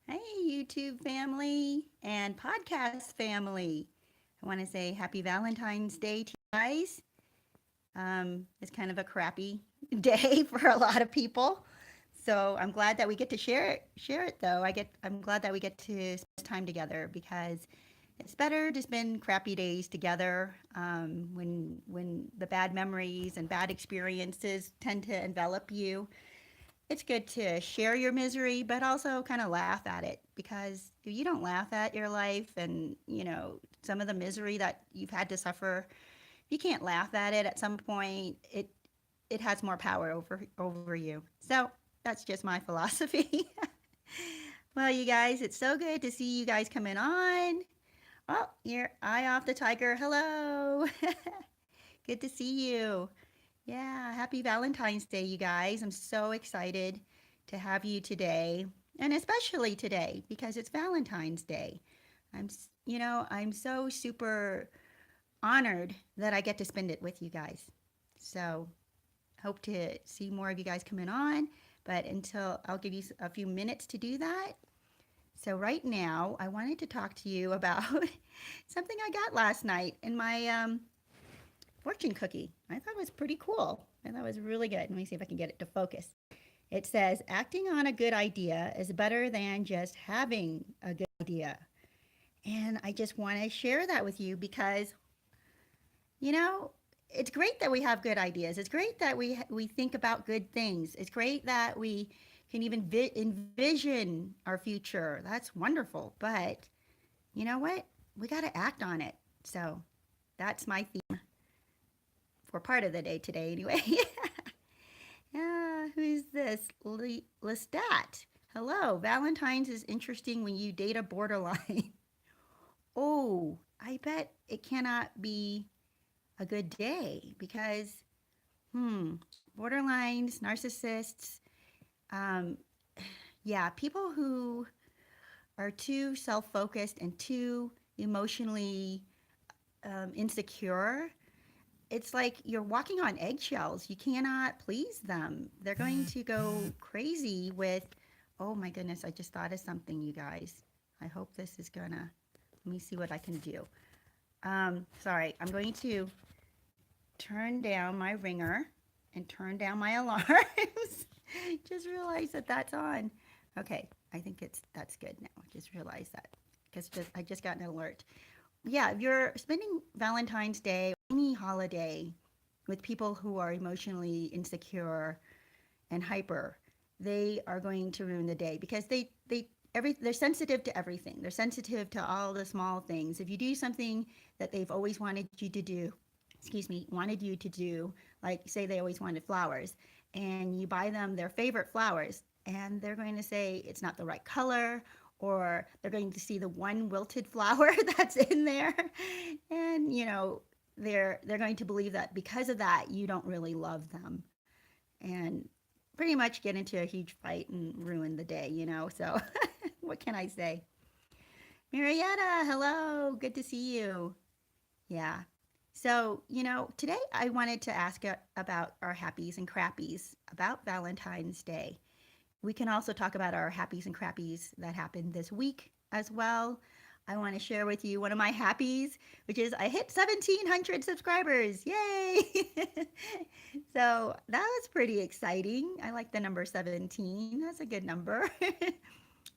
Hey, YouTube family and podcast family. I want to say happy Valentine's Day to you guys. It's kind of a crappy day for a lot of people. So I'm glad that we get to share it though. I'm glad that we get to spend this time together because it's better to spend crappy days together when the bad memories and bad experiences tend to envelop you. It's good to share your misery, but also kind of laugh at it because if you don't laugh at your life and, some of the misery that you've had to suffer, you can't laugh at it at some point. It has more power over you. So that's just my philosophy. Well, you guys, it's so good to see you guys coming on. Oh, you're Eye Off the Tiger. Hello. Good to see you. Yeah, happy Valentine's Day, you guys. I'm so excited to have you today, and especially today because it's Valentine's Day. I'm so super honored that I get to spend it with you guys. So, hope to see more of you guys coming on, but until I'll give you a few minutes to do that. So, right now, I wanted to talk to you about something I got last night in my fortune cookie. I thought it was pretty cool. I thought it was really good. Let me see if I can get it to focus. It says, acting on a good idea is better than just having a good idea. And I just want to share that with you because, you know, it's great that we have good ideas. It's great that we think about good things. It's great that we can even envision our future. That's wonderful. But you know what? We got to act on it. So that's my theme for part of the day today, anyway. Who's this? Lestat. Hello. Valentine's is interesting when you date a borderline. Oh, I bet it cannot be a good day because, borderlines, narcissists, um, yeah, people who are too self focused and too emotionally insecure. It's like you're walking on eggshells. You cannot please them. They're going to go crazy with, oh my goodness, I just thought of something, you guys. I hope this is gonna, let me see what I can do. Sorry, I'm going to turn down my ringer and turn down my alarms. Just realized that that's on. Okay, I think that's good now. I just realized that because I just got an alert. Yeah, if you're spending Valentine's Day, any holiday with people who are emotionally insecure and hyper, they are going to ruin the day because they're sensitive to everything. They're sensitive to all the small things. If you do something that they've always wanted you to do, wanted you to do, like say they always wanted flowers, and you buy them their favorite flowers, and they're going to say it's not the right color, or they're going to see the one wilted flower that's in there, and they're going to believe that because of that you don't really love them, and pretty much get into a huge fight and ruin the day. So what can I say? Marietta, hello, good to see you. Yeah. So, today I wanted to ask about our happies and crappies about Valentine's Day. We can also talk about our happies and crappies that happened this week as well. I want to share with you one of my happies, which is I hit 1,700 subscribers. Yay! So that was pretty exciting. I like the number 17. That's a good number.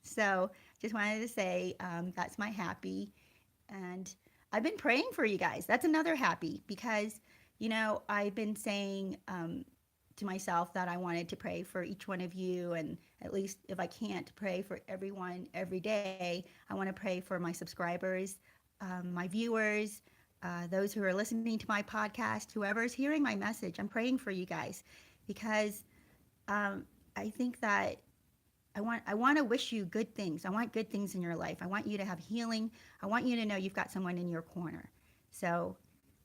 So just wanted to say that's my happy. And I've been praying for you guys. That's another happy because, I've been saying to myself that I wanted to pray for each one of you. And at least if I can't pray for everyone every day, I want to pray for my subscribers, my viewers, those who are listening to my podcast, whoever's hearing my message. I'm praying for you guys because I think that I want to wish you good things. I want good things in your life. I want you to have healing. I want you to know you've got someone in your corner. So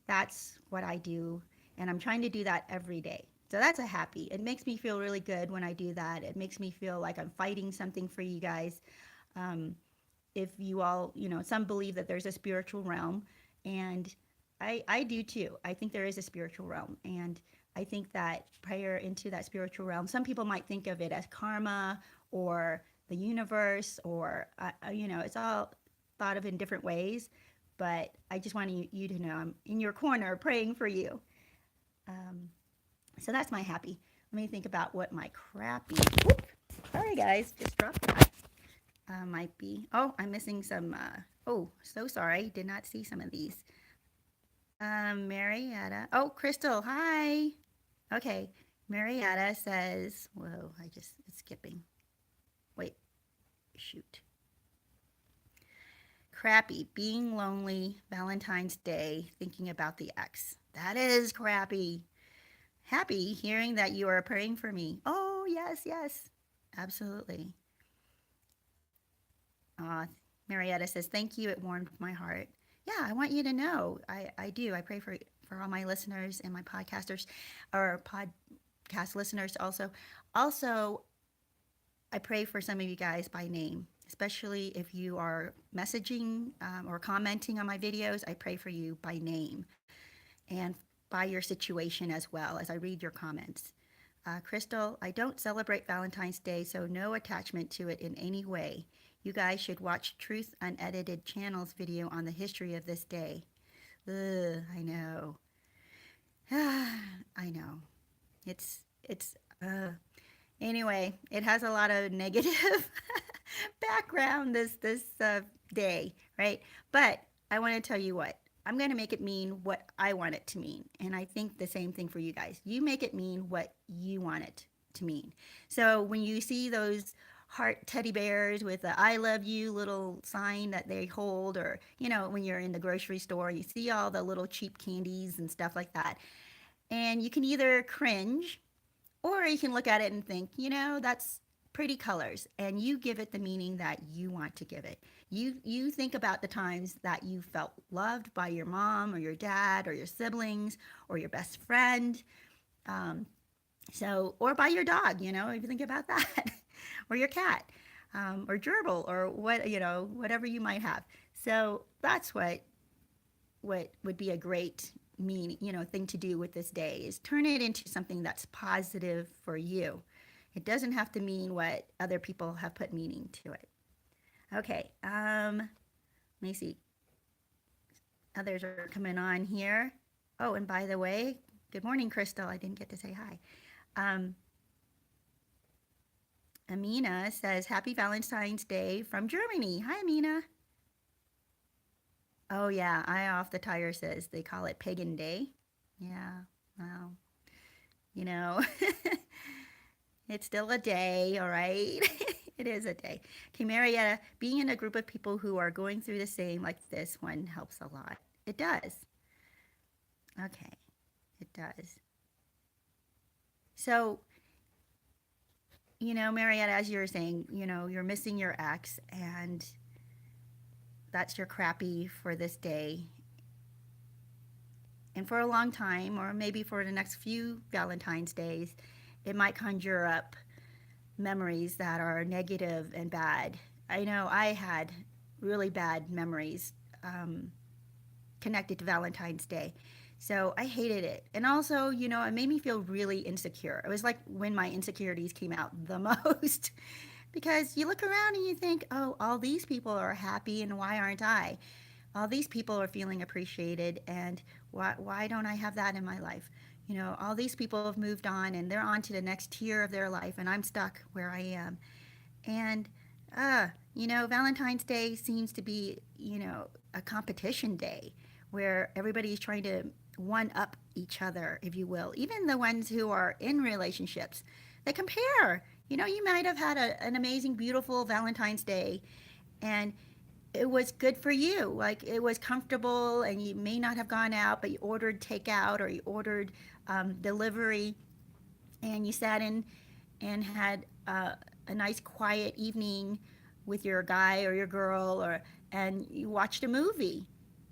that's what I do, and I'm trying to do that every day. So that's a happy. It makes me feel really good when I do that. It makes me feel like I'm fighting something for you guys. Um, if you all, some believe that there's a spiritual realm, and I do too. I think there is a spiritual realm, and I think that prayer into that spiritual realm, some people might think of it as karma or the universe, or it's all thought of in different ways. But I just want you to know I'm in your corner praying for you. Um, so that's my happy. Let me think about what my crappy. Whoop, sorry, guys, just dropped that. Might be. Oh, I'm missing some. Oh, so sorry. Did not see some of these. Marietta. Oh, Crystal. Hi. Okay. Marietta says, whoa, it's skipping. Wait, shoot. Crappy. Being lonely, Valentine's Day, thinking about the ex. That is crappy. Happy hearing that you are praying for me. Oh, yes, yes. Absolutely. Marietta says, thank you. It warmed my heart. Yeah, I want you to know. I do. I pray for all my listeners and my podcasters or podcast listeners also. Also, I pray for some of you guys by name, especially if you are messaging or commenting on my videos. I pray for you by name and by your situation as well as I read your comments. Crystal, I don't celebrate Valentine's Day, so no attachment to it in any way. You guys should watch Truth Unedited Channel's video on the history of this day. Ugh, I know. I know. It's anyway, it has a lot of negative background this day, right? But I want to tell you what. I'm going to make it mean what I want it to mean. And I think the same thing for you guys. You make it mean what you want it to mean. So when you see those heart teddy bears with the I love you little sign that they hold, or, when you're in the grocery store, you see all the little cheap candies and stuff like that. And you can either cringe or you can look at it and think, that's pretty colors, and you give it the meaning that you want to give it. You think about the times that you felt loved by your mom or your dad or your siblings or your best friend. Or by your dog, if you think about that, or your cat, or gerbil, or whatever you might have. So that's what would be a great thing to do with this day is turn it into something that's positive for you. It doesn't have to mean what other people have put meaning to it. Okay, let me see. Others are coming on here. Oh, and by the way, good morning, Crystal. I didn't get to say hi. Amina says, Happy Valentine's Day from Germany. Hi, Amina. Oh, yeah, Eye Off the Tire says they call it Pagan Day. Yeah, well, you know, it's still a day, all right? It is a day. Okay, Marietta, being in a group of people who are going through the same like this one helps a lot. It does. Okay, it does. So, Marietta, as you were saying, you're missing your ex, and that's your crappy for this day. And for a long time, or maybe for the next few Valentine's days, it might conjure up memories that are negative and bad. I know I had really bad memories connected to Valentine's Day. So I hated it. And also, it made me feel really insecure. It was like when my insecurities came out the most. Because you look around and you think, oh, all these people are happy and why aren't I? All these people are feeling appreciated and why don't I have that in my life? All these people have moved on and they're on to the next tier of their life and I'm stuck where I am. And, Valentine's Day seems to be, a competition day where everybody's trying to one up each other, if you will. Even the ones who are in relationships, they compare. You might have had an amazing, beautiful Valentine's Day and it was good for you. Like it was comfortable and you may not have gone out, but you ordered takeout or you ordered delivery and you sat in and had a nice quiet evening with your guy or your girl and you watched a movie.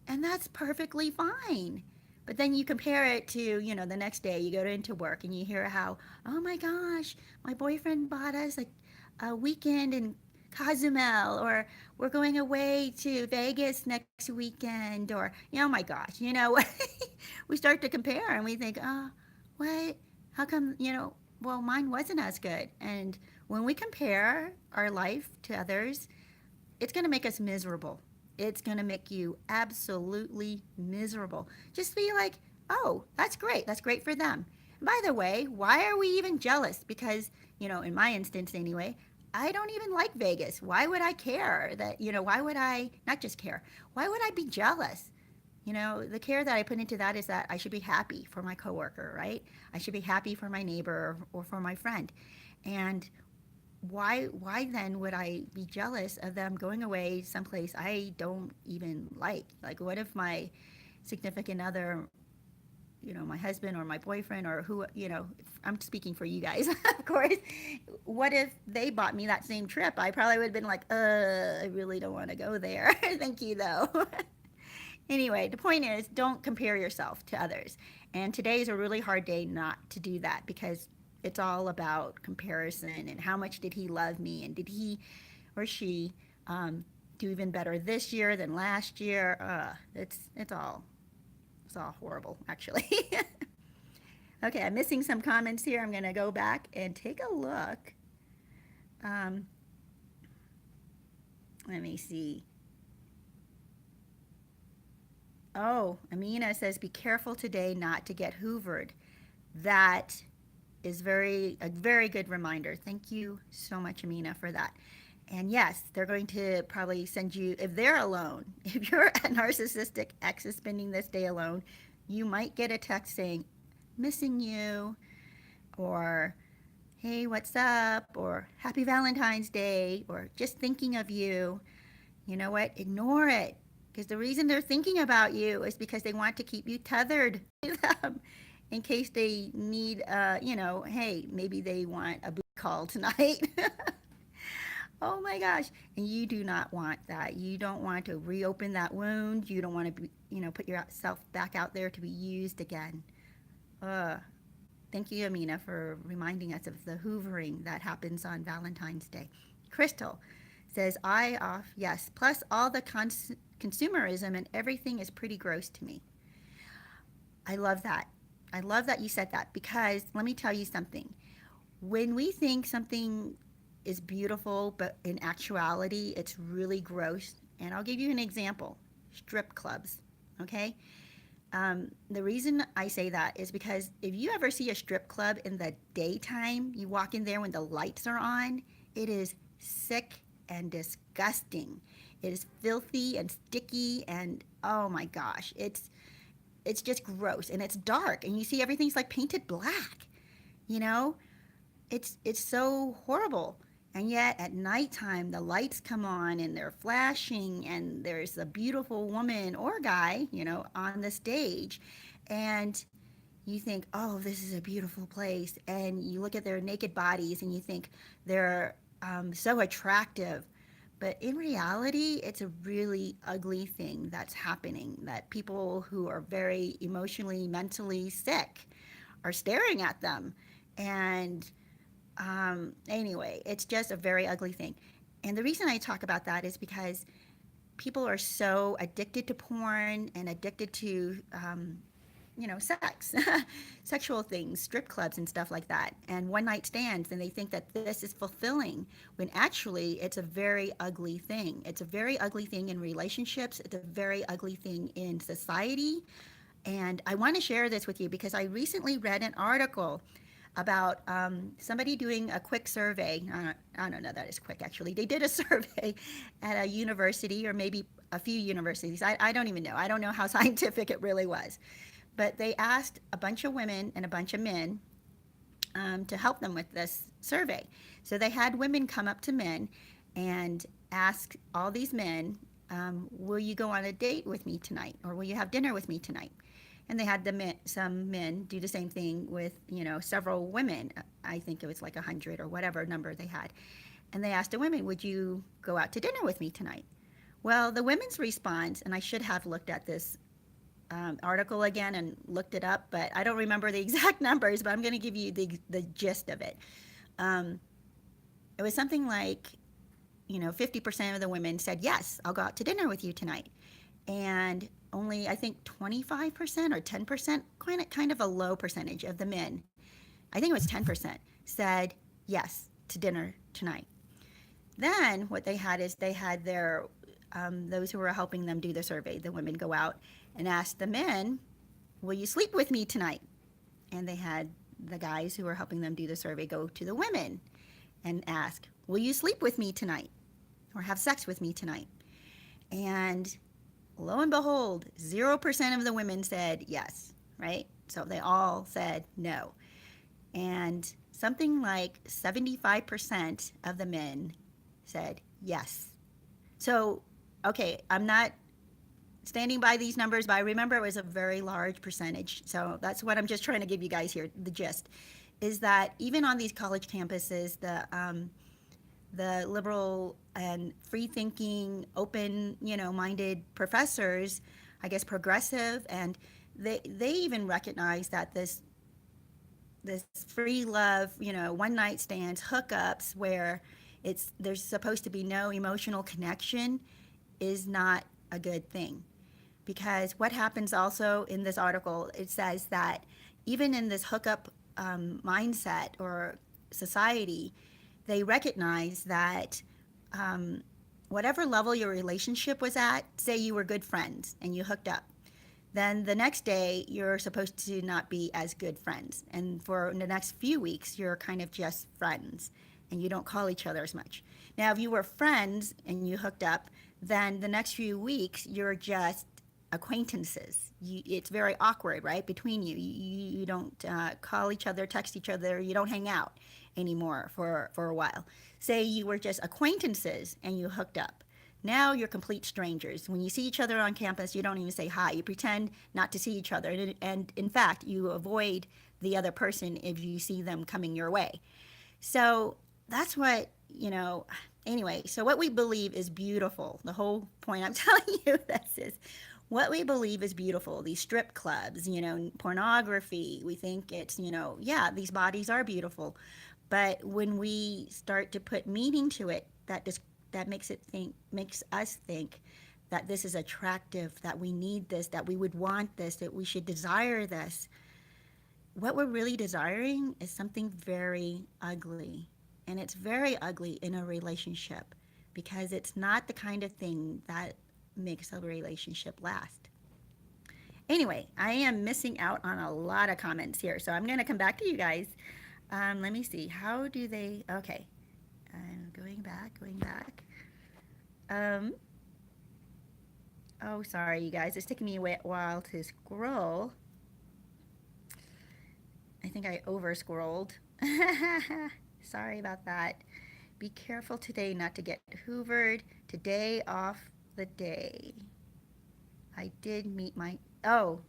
And that's perfectly fine. But then you compare it to, the next day you go into work and you hear how, oh my gosh, my boyfriend bought us a weekend in Cozumel, or we're going away to Vegas next weekend, or, oh my gosh, we start to compare and we think, oh, what? How come, well, mine wasn't as good. And When we compare our life to others, it's going to make us miserable. It's going to make you absolutely miserable. Just be like, oh, that's great. That's great for them. And by the way, why are we even jealous? Because, in my instance anyway, I don't even like Vegas. Why would I care that, why would I not just care? Why would I be jealous? The care that I put into that is that I should be happy for my coworker, right? I should be happy for my neighbor or for my friend. And why then would I be jealous of them going away someplace I don't even like? Like, what if my significant other, my husband or my boyfriend or who, I'm speaking for you guys, of course. What if they bought me that same trip? I probably would have been like, I really don't want to go there. Thank you, though. Anyway, the point is, don't compare yourself to others. And today is a really hard day not to do that because it's all about comparison and how much did he love me and did he or she do even better this year than last year. It's all horrible, actually. Okay, I'm missing some comments here. I'm going to go back and take a look. Um, Let me see. Oh, Amina says, be careful today not to get hoovered. That is a very good reminder. Thank you so much, Amina, for that. And yes, they're going to probably send you, if they're alone, if your narcissistic ex is spending this day alone, you might get a text saying, missing you, or hey, what's up, or happy Valentine's Day, or just thinking of you. You know what? Ignore it. Because the reason they're thinking about you is because they want to keep you tethered to them in case they need, hey, maybe they want a booty call tonight. Oh my gosh. And you do not want that. You don't want to reopen that wound. You don't want to be, put yourself back out there to be used again. Uh, Thank you, Amina, for reminding us of the hoovering that happens on Valentine's Day. Crystal says, yes, plus all the consumerism and everything is pretty gross to me. I love that. I love that you said that because let me tell you something. When we think something is beautiful, but in actuality, it's really gross. And I'll give you an example. Strip clubs, okay? The reason I say that is because if you ever see a strip club in the daytime, you walk in there when the lights are on, it is sick and disgusting. It is filthy and sticky and oh my gosh, it's just gross and it's dark and you see everything's like painted black. You know, it's so horrible. And yet at nighttime, the lights come on and they're flashing, and there's a beautiful woman or guy, on the stage. And you think, oh, this is a beautiful place. And you look at their naked bodies and you think they're so attractive. But in reality, it's a really ugly thing that's happening that people who are very emotionally, mentally sick are staring at them. And anyway, it's just a very ugly thing. And the reason I talk about that is because people are so addicted to porn and addicted to, sex, sexual things, strip clubs and stuff like that, and one night stands, and they think that this is fulfilling when actually it's a very ugly thing. It's a very ugly thing in relationships. It's a very ugly thing in society. And I want to share this with you because I recently read an article about somebody doing a quick survey. I don't know that is quick, actually. They did a survey at a university or maybe a few universities. I don't even know. I don't know how scientific it really was. But they asked a bunch of women and a bunch of men to help them with this survey. So they had women come up to men and ask all these men, will you go on a date with me tonight? Or will you have dinner with me tonight? And they had some men do the same thing with, several women. I think it was like 100 or whatever number they had. And they asked the women, would you go out to dinner with me tonight? Well, the women's response, and I should have looked at this article again and looked it up, but I don't remember the exact numbers, but I'm going to give you the gist of it. It was something like, 50% of the women said, yes, I'll go out to dinner with you tonight. And only, I think, 25% or 10%, kind of a low percentage of the men, I think it was 10%, said, yes, to dinner tonight. Then what they had is they had their those who were helping them do the survey, the women go out and ask the men, will you sleep with me tonight? And they had the guys who were helping them do the survey go to the women and ask, will you sleep with me tonight or have sex with me tonight? And lo and behold, 0% of the women said yes, right? So they all said no. And something like 75% of the men said yes. So, okay, I'm not standing by these numbers, but I remember it was a very large percentage. So that's what I'm just trying to give you guys here. The gist is that even on these college campuses, the liberal and free-thinking, open, minded professors, I guess progressive, and they even recognize that this free love, one night stands, hookups, where there's supposed to be no emotional connection, is not a good thing. Because what happens also in this article, it says that even in this hookup mindset or society, they recognize that whatever level your relationship was at, say you were good friends and you hooked up, then the next day you're supposed to not be as good friends. And for the next few weeks, you're kind of just friends and you don't call each other as much. Now, if you were friends and you hooked up, then the next few weeks you're just acquaintances. It's very awkward, right, between you. You don't call each other, text each other, you don't hang out anymore for a while. Say you were just acquaintances and you hooked up. Now you're complete strangers. When you see each other on campus, you don't even say hi. You pretend not to see each other. And in fact, you avoid the other person if you see them coming your way. So that's what, anyway, so what we believe is beautiful. The whole point I'm telling you this is what we believe is beautiful. These strip clubs, pornography, we think it's, yeah, these bodies are beautiful. But when we start to put meaning to it, that makes us think that this is attractive, that we need this, that we would want this, that we should desire this. What we're really desiring is something very ugly. And it's very ugly in a relationship because it's not the kind of thing that makes a relationship last. Anyway, I am missing out on a lot of comments here, so I'm going to come back to you guys. Let me see. How do they... Okay. I'm going back. Oh, sorry, you guys. It's taking me a while to scroll. I think I over-scrolled. Sorry about that. Be careful today not to get hoovered. Today off the day. I did meet my... Oh,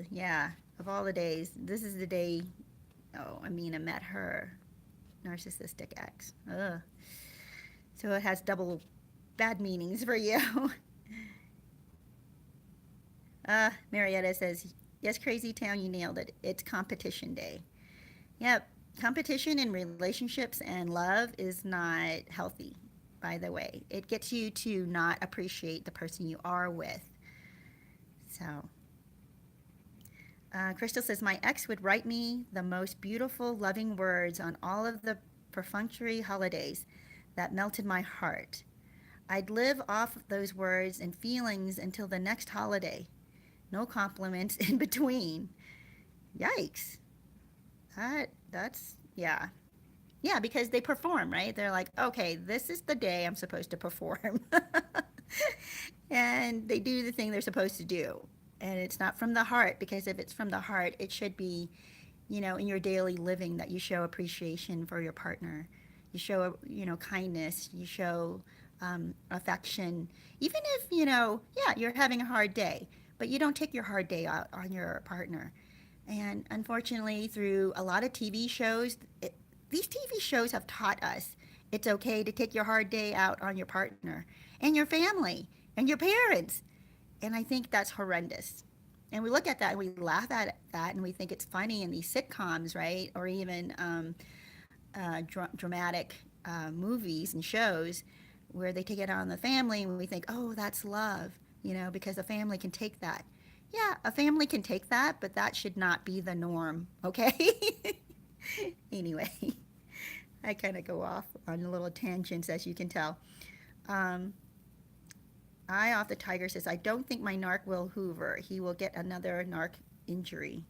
yeah. Of all the days, this is the day... Oh, Amina met her narcissistic ex. Ugh. So it has double bad meanings for you. Marietta says, yes, Crazytown, you nailed it. It's competition day. Yep, competition in relationships and love is not healthy, by the way. It gets you to not appreciate the person you are with. So, Crystal says, my ex would write me the most beautiful, loving words on all of the perfunctory holidays that melted my heart. I'd live off those words and feelings until the next holiday. No compliments in between. Yikes. That's, yeah. Yeah, because they perform, right? They're like, okay, this is the day I'm supposed to perform. And they do the thing they're supposed to do. And it's not from the heart, because if it's from the heart, it should be, in your daily living that you show appreciation for your partner. You show, kindness. You show affection. Even if, yeah, you're having a hard day, but you don't take your hard day out on your partner. And unfortunately, through a lot of TV shows, these TV shows have taught us it's okay to take your hard day out on your partner and your family and your parents. And I think that's horrendous. And we look at that and we laugh at that and we think it's funny in these sitcoms, right? Or even dramatic movies and shows where they take it out on the family and we think, oh, that's love, because a family can take that. Yeah, a family can take that, but that should not be the norm, okay? Anyway, I kind of go off on little tangents, as you can tell. Um, Eye off the tiger says, I don't think my narc will hoover. He will get another narc injury.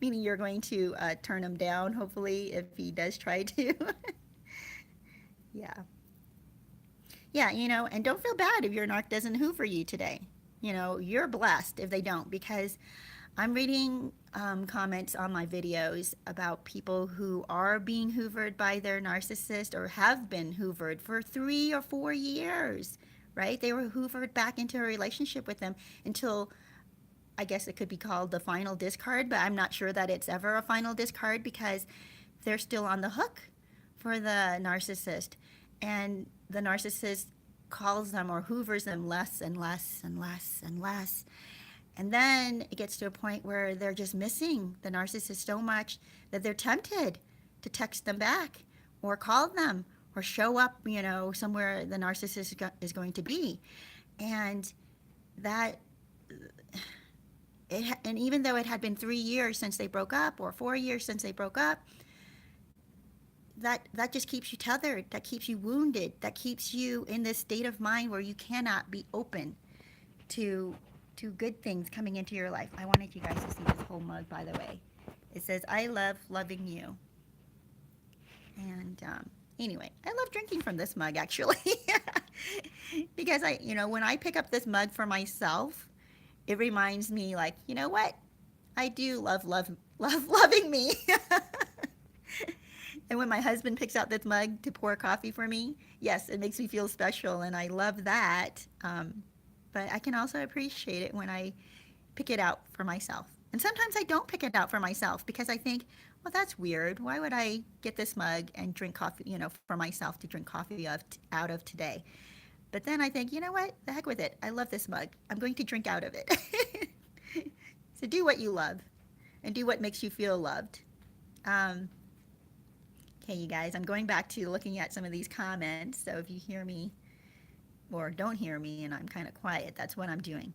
Meaning you're going to turn him down, hopefully, if he does try to. Yeah. Yeah, and don't feel bad if your narc doesn't hoover you today. You're blessed if they don't, because I'm reading comments on my videos about people who are being hoovered by their narcissist or have been hoovered for 3 or 4 years, right? They were hoovered back into a relationship with them until, I guess it could be called the final discard, but I'm not sure that it's ever a final discard because they're still on the hook for the narcissist. And the narcissist calls them or hoovers them less and less and less and less. And then it gets to a point where they're just missing the narcissist so much that they're tempted to text them back or call them or show up, somewhere the narcissist is going to be. And that, and even though it had been 3 years since they broke up or 4 years since they broke up, that just keeps you tethered, that keeps you wounded, that keeps you in this state of mind where you cannot be open to good things coming into your life. I wanted you guys to see this whole mug, by the way. It says, I love loving you. And anyway, I love drinking from this mug, actually. Because when I pick up this mug for myself, it reminds me, like, you know what? I do love loving me. And when my husband picks out this mug to pour coffee for me, yes, it makes me feel special, and I love that. But I can also appreciate it when I pick it out for myself. And sometimes I don't pick it out for myself because I think, well, that's weird. Why would I get this mug and drink coffee, for myself to drink coffee out of today? But then I think, you know what? The heck with it. I love this mug. I'm going to drink out of it. So do what you love and do what makes you feel loved. Okay, you guys, I'm going back to looking at some of these comments. So if you hear me or don't hear me and I'm kind of quiet, that's what I'm doing.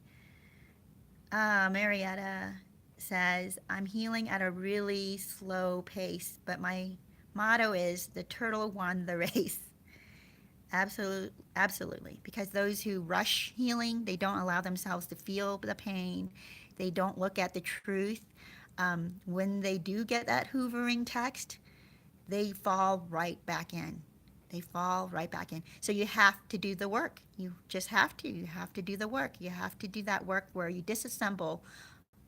Marietta says, I'm healing at a really slow pace, but my motto is the turtle won the race. Absolutely. Because those who rush healing, they don't allow themselves to feel the pain. They don't look at the truth. When they do get that hoovering text, they fall right back in. They fall right back in. So you have to do the work. You just have to. You have to do the work. You have to do that work where you disassemble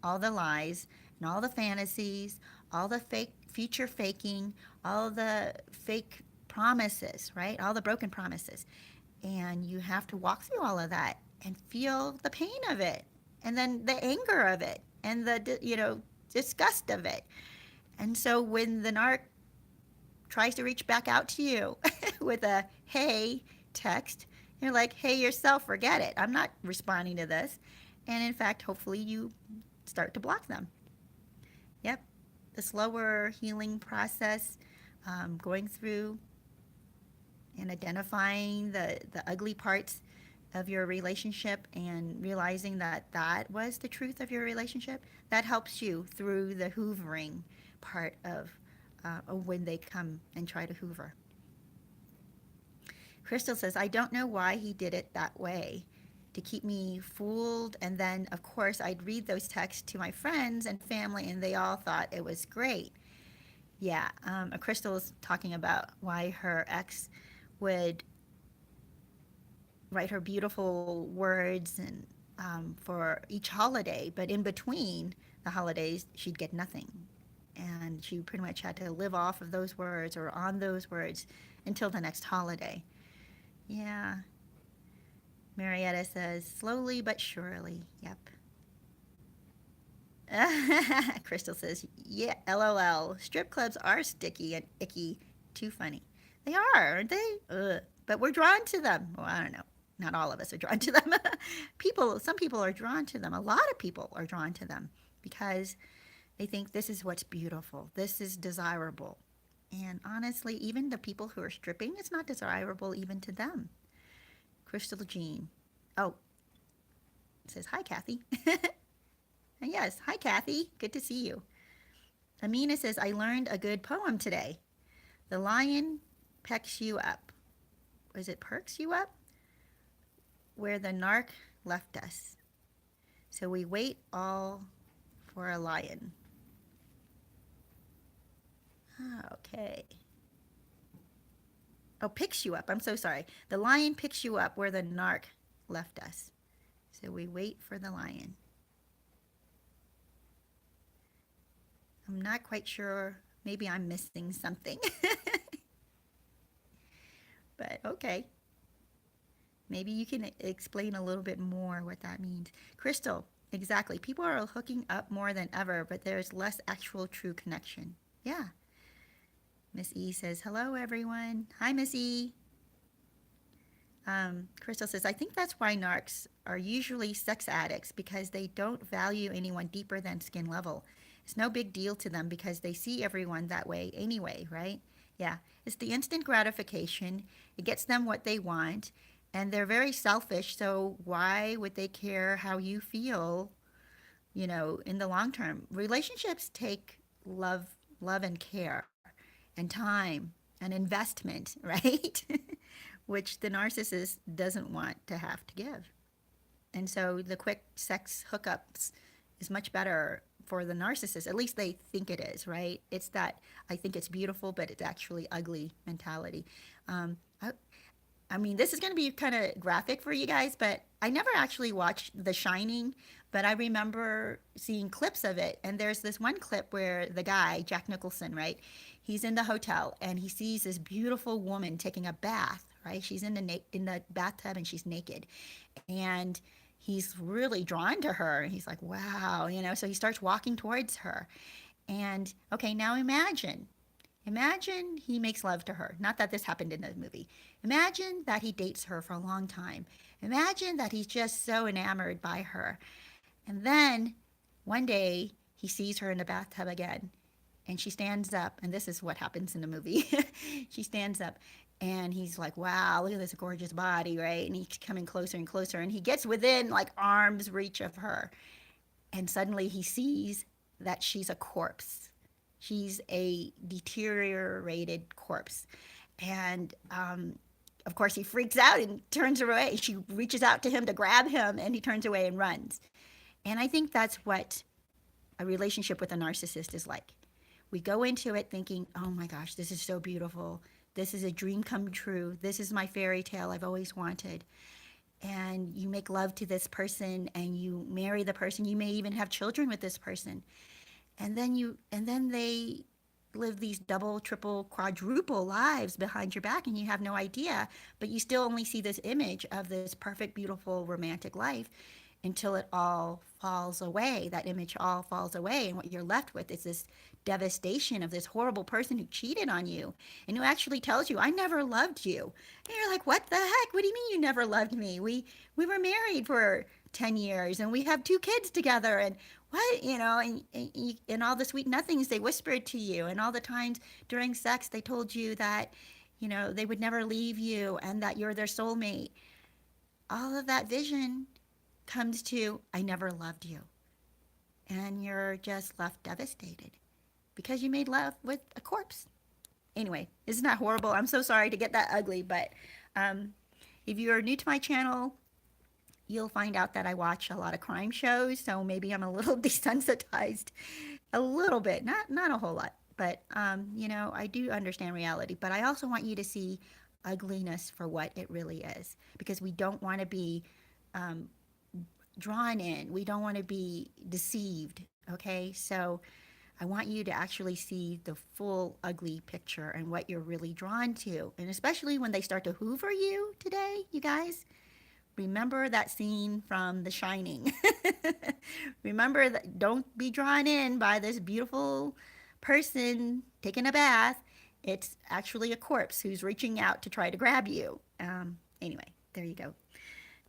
all the lies and all the fantasies, all the fake future faking, all the fake promises, right? All the broken promises. And you have to walk through all of that and feel the pain of it, and then the anger of it, and the disgust of it. And so when the narc tries to reach back out to you with a hey text, you're like, hey yourself, forget it. I'm not responding to this. And in fact, hopefully you start to block them. Yep. The slower healing process, going through and identifying the ugly parts of your relationship and realizing that that was the truth of your relationship, that helps you through the hoovering part of when they come and try to hoover. Crystal says, I don't know why he did it that way, to keep me fooled. And then, of course, I'd read those texts to my friends and family, and they all thought it was great. Yeah, Crystal is talking about why her ex would write her beautiful words and for each holiday, but in between the holidays, she'd get nothing. And she pretty much had to live off of those words or on those words until the next holiday. Yeah. Marietta says, slowly but surely. Yep. Crystal says, yeah, LOL. Strip clubs are sticky and icky. Too funny. They are, aren't they? Ugh. But we're drawn to them. Well, I don't know. Not all of us are drawn to them. Some people are drawn to them. A lot of people are drawn to them because they think this is what's beautiful. This is desirable. And honestly, even the people who are stripping, it's not desirable even to them. Crystal Jean. Oh, it says, hi, Kathy. And yes, hi, Kathy. Good to see you. Amina says, I learned a good poem today. The lion pecks you up. Was it perks you up? Where the narc left us. So we wait all for a lion. Okay. Oh, picks you up. I'm so sorry. The lion picks you up where the narc left us. So we wait for the lion. I'm not quite sure. Maybe I'm missing something. But okay. Maybe you can explain a little bit more what that means. Crystal, exactly. People are hooking up more than ever, but there's less actual true connection. Yeah. Miss E says, hello, everyone. Hi, Miss E. Crystal says, I think that's why narcs are usually sex addicts because they don't value anyone deeper than skin level. It's no big deal to them because they see everyone that way anyway, right? Yeah, it's the instant gratification. It gets them what they want, and they're very selfish. So why would they care how you feel, in the long term? Relationships take love and care and time and investment, right? Which the narcissist doesn't want to have to give. And so the quick sex hookups is much better for the narcissist. At least they think it is, right? It's that I think it's beautiful, but it's actually ugly mentality. Um, I, I mean, this is going to be kind of graphic for you guys, but I never actually watched The Shining, but I remember seeing clips of it. And there's this one clip where the guy, Jack Nicholson, right? He's in the hotel and he sees this beautiful woman taking a bath, right? She's in the bathtub and she's naked. And he's really drawn to her. He's like, wow, so he starts walking towards her. And okay, now imagine he makes love to her. Not that this happened in the movie. Imagine that he dates her for a long time. Imagine that he's just so enamored by her. And then one day he sees her in the bathtub again and she stands up. And this is what happens in the movie. She stands up and he's like, wow, look at this gorgeous body, right? And he's coming closer and closer. And he gets within like arm's reach of her. And suddenly he sees that she's a corpse. She's a deteriorated corpse. And of course, he freaks out and turns away. She reaches out to him to grab him, and he turns away and runs. And I think that's what a relationship with a narcissist is like. We go into it thinking, oh my gosh, this is so beautiful. This is a dream come true. This is my fairy tale I've always wanted. And you make love to this person and you marry the person. You may even have children with this person. And then they live these double, triple, quadruple lives behind your back and you have no idea, but you still only see this image of this perfect, beautiful, romantic life until it all falls away. That image all falls away, and what you're left with is this devastation of this horrible person who cheated on you and who actually tells you, I never loved you. And you're like, what the heck? What do you mean you never loved me? We were married for 10 years and we have 2 kids together, and what, and all the sweet nothings they whispered to you, and all the times during sex they told you that, they would never leave you and that you're their soulmate. All of that vision comes to, I never loved you. And you're just left devastated because you made love with a corpse. Anyway, isn't that horrible? I'm so sorry to get that ugly, but if you're new to my channel, you'll find out that I watch a lot of crime shows, so maybe I'm a little desensitized, a little bit, not a whole lot, but I do understand reality. But I also want you to see ugliness for what it really is, because we don't want to be drawn in. We don't want to be deceived. Okay, so I want you to actually see the full ugly picture and what you're really drawn to, and especially when they start to hoover you today, you guys. Remember that scene from The Shining. Remember that, don't be drawn in by this beautiful person taking a bath. It's actually a corpse who's reaching out to try to grab you. Anyway, there you go.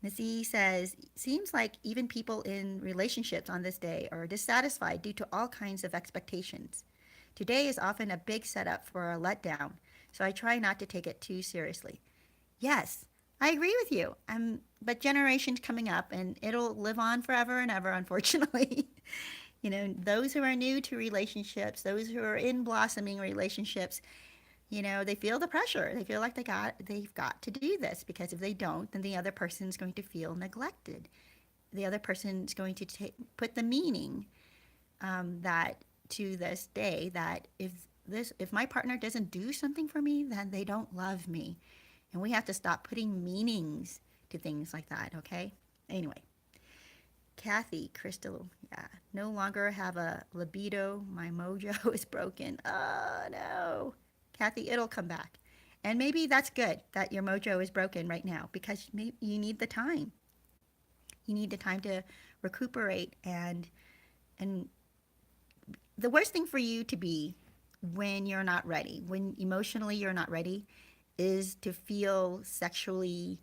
Missy says, seems like even people in relationships on this day are dissatisfied due to all kinds of expectations. Today is often a big setup for a letdown, so I try not to take it too seriously. Yes, I agree with you. But generations coming up, and it'll live on forever and ever, unfortunately. Those who are new to relationships, those who are in blossoming relationships, they feel the pressure. They feel like they've got to do this, because if they don't, then the other person's going to feel neglected. The other person's going to put the meaning, that to this day, that if my partner doesn't do something for me, then they don't love me. And we have to stop putting meanings to things like that, okay? Anyway, Kathy, Crystal, yeah, no longer have a libido. My mojo is broken. Oh, no. Kathy, it'll come back. And maybe that's good that your mojo is broken right now, because maybe you need the time. You need the time to recuperate. And the worst thing for you to be when you're not ready, when emotionally you're not ready, is to feel sexually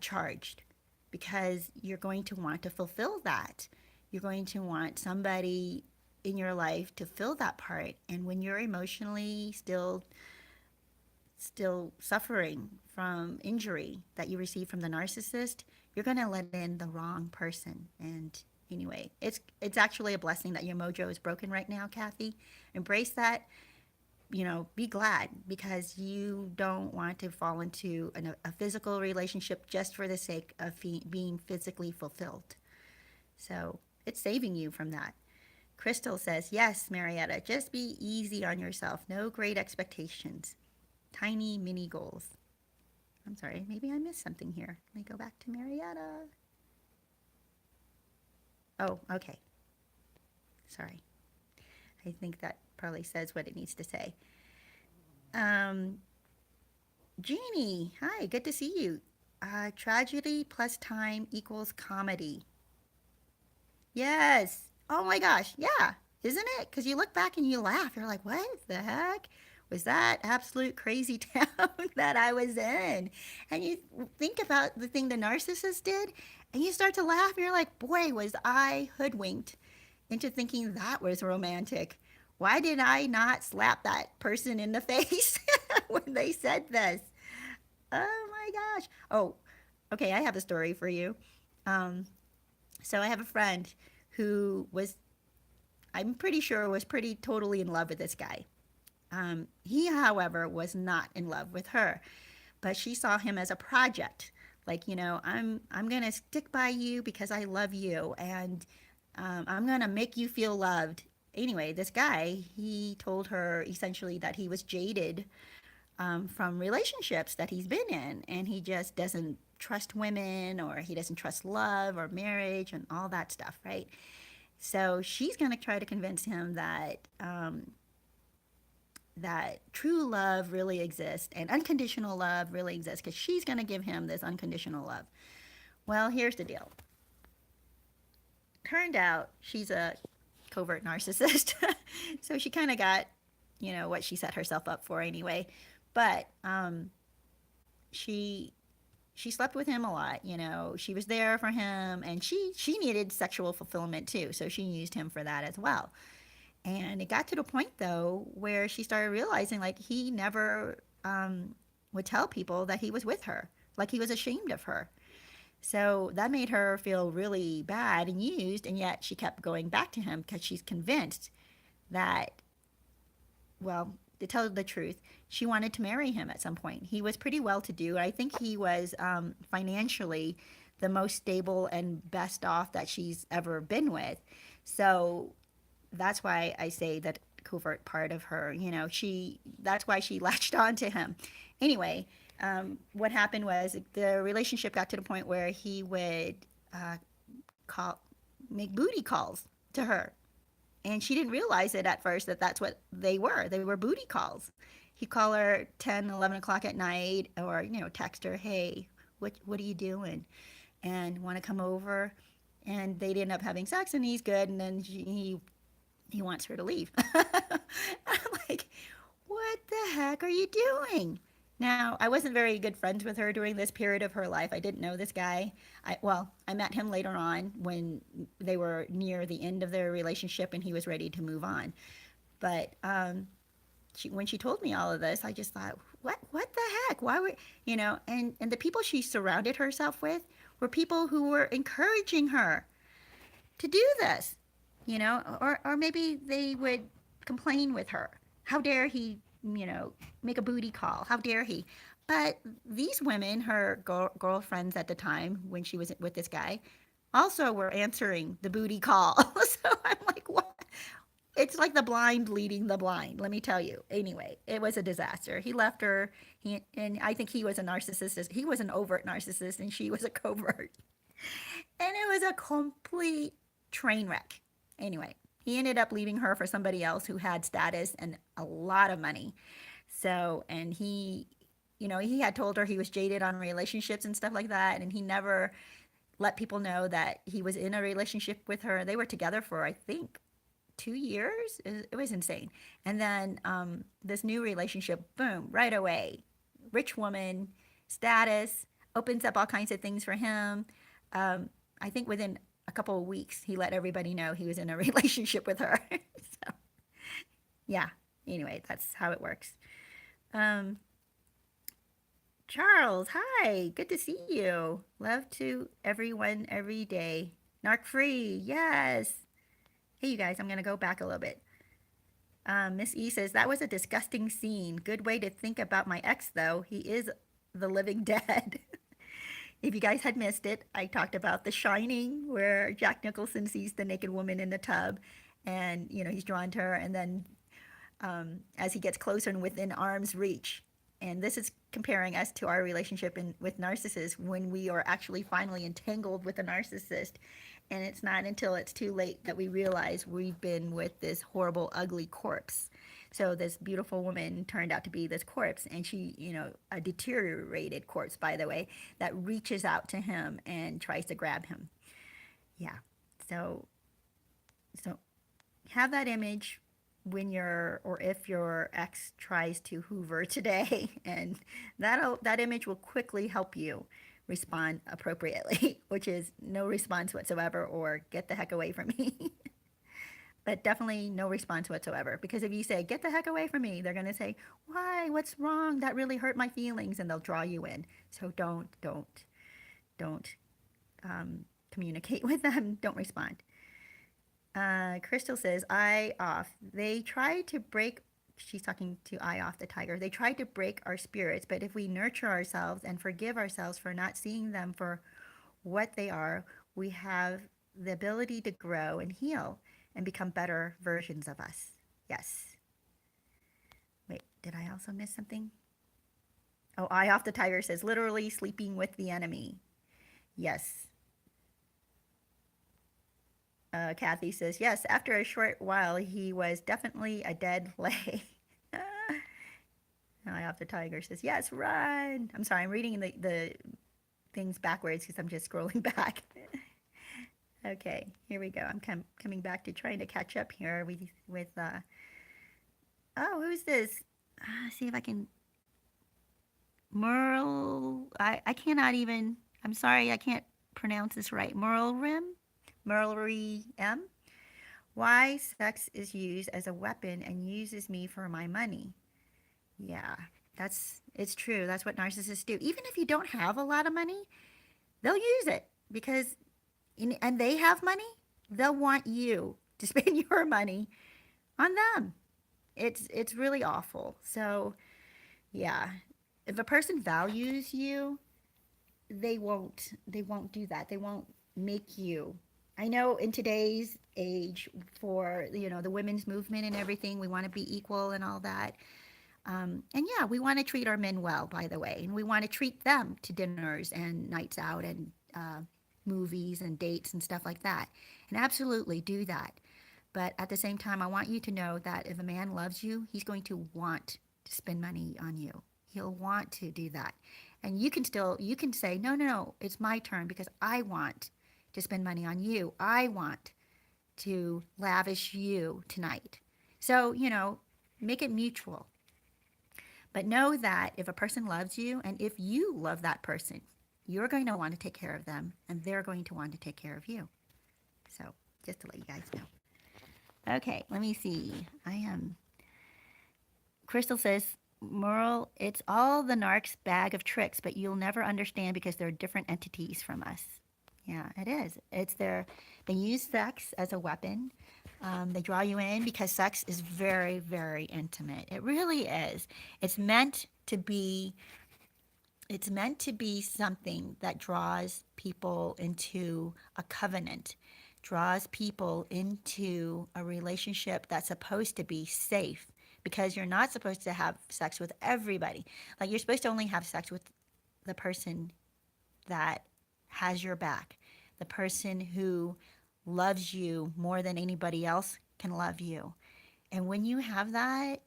charged, because you're going to want to fulfill that. You're going to want somebody in your life to fill that part. And when you're emotionally still suffering from injury that you received from the narcissist, you're going to let in the wrong person. And anyway, it's actually a blessing that your mojo is broken right now, Kathy. Embrace that. Be glad, because you don't want to fall into a physical relationship just for the sake of being physically fulfilled. So it's saving you from that. Crystal says, yes, Marietta, just be easy on yourself. No great expectations. Tiny mini goals. I'm sorry, maybe I missed something here. Let me go back to Marietta. Oh, okay. Sorry. I think that probably says what it needs to say. Jeannie, hi, good to see you. Tragedy plus time equals comedy. Yes. Oh my gosh, yeah. Isn't it? Because you look back and you laugh. You're like, what the heck was that absolute crazy town that I was in? And you think about the thing the narcissist did, and you start to laugh, and you're like, boy, was I hoodwinked into thinking that was romantic. Why did I not slap that person in the face when they said this? Oh my gosh. Oh, okay, I have a story for you. So I have a friend who I'm pretty sure, was pretty totally in love with this guy. He, however, was not in love with her, but she saw him as a project. Like, I'm gonna stick by you because I love you, and I'm gonna make you feel loved. Anyway, this guy, he told her essentially that he was jaded from relationships that he's been in, and he just doesn't trust women, or he doesn't trust love or marriage and all that stuff, right? So she's going to try to convince him that true love really exists and unconditional love really exists, because she's going to give him this unconditional love. Well, here's the deal. Turned out she's a covert narcissist. So she kind of got, what she set herself up for anyway. But she slept with him a lot. She was there for him, and she needed sexual fulfillment too, so she used him for that as well. And it got to the point though where she started realizing, like, he never would tell people that he was with her, like he was ashamed of her. So that made her feel really bad and used, and yet she kept going back to him because she's convinced that, well, to tell the truth, she wanted to marry him at some point. He was pretty well to do. I think he was financially the most stable and best off that she's ever been with. So that's why I say that covert part of her, that's why she latched on to him. Anyway, what happened was the relationship got to the point where he would make booty calls to her. And she didn't realize it at first that that's what they were. They were booty calls. He'd call her 10, 11 o'clock at night, or, text her, hey, what are you doing? And want to come over? And they'd end up having sex, and he's good, and then he wants her to leave. I'm like, what the heck are you doing? Now, I wasn't very good friends with her during this period of her life. I didn't know this guy. I met him later on when they were near the end of their relationship and he was ready to move on. But when she told me all of this, I just thought, what the heck? Why were, and the people she surrounded herself with were people who were encouraging her to do this. or maybe they would complain with her. How dare he, make a booty call? How dare he? But these women, her girlfriends at the time when she was with this guy, also were answering the booty call. So I'm like, what? It's like the blind leading the blind, let me tell you. Anyway, it was a disaster. He left her, and I think he was a narcissist. He was an overt narcissist, and she was a covert. And it was a complete train wreck. Anyway, he ended up leaving her for somebody else who had status and a lot of money. So, and he had told her he was jaded on relationships and stuff like that. And he never let people know that he was in a relationship with her. They were together for, I think, 2 years. It was insane. And then this new relationship, boom, right away. Rich woman, status, opens up all kinds of things for him. I think within a couple of weeks, he let everybody know he was in a relationship with her. So, yeah. Anyway, that's how it works. Um, Charles, hi. Good to see you. Love to everyone every day. Narc free. Yes. Hey, you guys, I'm going to go back a little bit. Miss E says, that was a disgusting scene. Good way to think about my ex, though. He is the living dead. If you guys had missed it, I talked about The Shining, where Jack Nicholson sees the naked woman in the tub, and he's drawn to her, and then as he gets closer and within arm's reach, and this is comparing us to our relationship with narcissists when we are actually finally entangled with a narcissist, and it's not until it's too late that we realize we've been with this horrible, ugly corpse. So this beautiful woman turned out to be this corpse, and she, a deteriorated corpse, by the way, that reaches out to him and tries to grab him. Yeah. So have that image when or if your ex tries to hoover today, and that image will quickly help you respond appropriately, which is no response whatsoever or get the heck away from me. But definitely no response whatsoever. Because if you say, get the heck away from me, they're going to say, why? What's wrong? That really hurt my feelings. And they'll draw you in. So don't communicate with them. Don't respond. Crystal says, eye off. They tried to break, she's talking to Eye Off the Tiger. They tried to break our spirits. But if we nurture ourselves and forgive ourselves for not seeing them for what they are, we have the ability to grow and heal and become better versions of us. Yes. Wait, did I also miss something? Oh, Eye Off the Tiger says, literally sleeping with the enemy. Yes. Kathy says, yes, after a short while, he was definitely a dead leg. Eye Off the Tiger says, yes, run. I'm sorry, I'm reading the things backwards because I'm just scrolling back. Okay, here we go. I'm coming back to trying to catch up here with oh, who's this? See if I can, Merle, I cannot even, I'm sorry, I can't pronounce this right. Merlery M. Why sex is used as a weapon and uses me for my money. Yeah, it's true. That's what narcissists do. Even if you don't have a lot of money, they'll use it because and they have money, they'll want you to spend your money on them. It's really awful. So, yeah, if a person values you, they won't do that. They won't make you. I know in today's age for the women's movement and everything, we want to be equal and all that. And yeah, we want to treat our men well, by the way, and we want to treat them to dinners and nights out and movies and dates and stuff like that. And absolutely do that. But at the same time, I want you to know that if a man loves you, he's going to want to spend money on you. He'll want to do that. And you can say, no, it's my turn because I want to spend money on you. I want to lavish you tonight. So, make it mutual. But know that if a person loves you and if you love that person, you're going to want to take care of them and they're going to want to take care of you. So just to let you guys know. Okay, let me see. Crystal says, Merle, it's all the narc's bag of tricks, but you'll never understand because they're different entities from us. Yeah, it is. They use sex as a weapon. They draw you in because sex is very, very intimate. It really is. It's meant to be it's meant to be something that draws people into a covenant, draws people into a relationship that's supposed to be safe because you're not supposed to have sex with everybody. Like you're supposed to only have sex with the person that has your back, the person who loves you more than anybody else can love you. And when you have that,